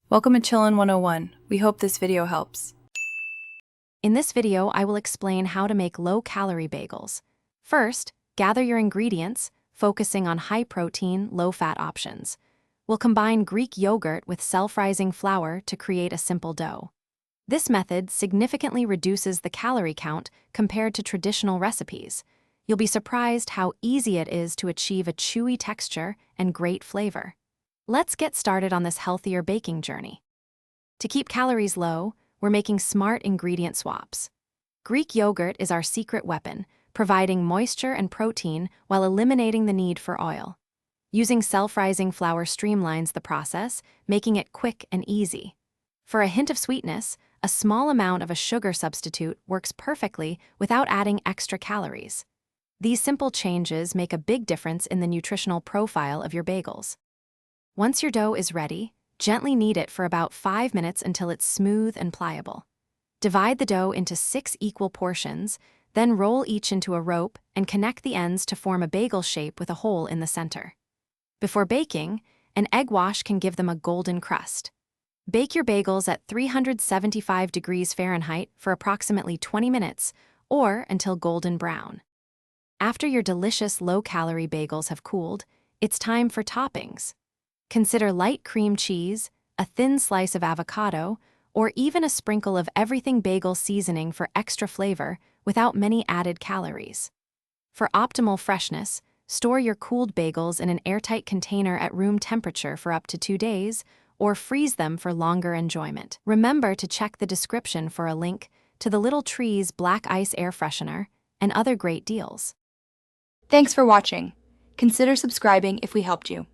Welcome to Chillin' 101. We hope this video helps. In this video, I will explain how to make low-calorie bagels. First, gather your ingredients, focusing on high-protein, low-fat options. We'll combine Greek yogurt with self-rising flour to create a simple dough. This method significantly reduces the calorie count compared to traditional recipes. You'll be surprised how easy it is to achieve a chewy texture and great flavor. Let's get started on this healthier baking journey. To keep calories low, we're making smart ingredient swaps. Greek yogurt is our secret weapon, providing moisture and protein while eliminating the need for oil. Using self-rising flour streamlines the process, making it quick and easy. For a hint of sweetness, a small amount of a sugar substitute works perfectly without adding extra calories. These simple changes make a big difference in the nutritional profile of your bagels. Once your dough is ready, gently knead it for about 5 minutes until it's smooth and pliable. Divide the dough into 6 equal portions, then roll each into a rope and connect the ends to form a bagel shape with a hole in the center. Before baking, an egg wash can give them a golden crust. Bake your bagels at 375 degrees Fahrenheit for approximately 20 minutes or until golden brown. After your delicious low-calorie bagels have cooled, it's time for toppings. Consider light cream cheese, a thin slice of avocado, or even a sprinkle of everything bagel seasoning for extra flavor without many added calories. For optimal freshness, store your cooled bagels in an airtight container at room temperature for up to 2 days, or freeze them for longer enjoyment. Remember to check the description for a link to the Little Trees Black Ice Air Freshener and other great deals. Thanks for watching. Consider subscribing if we helped you.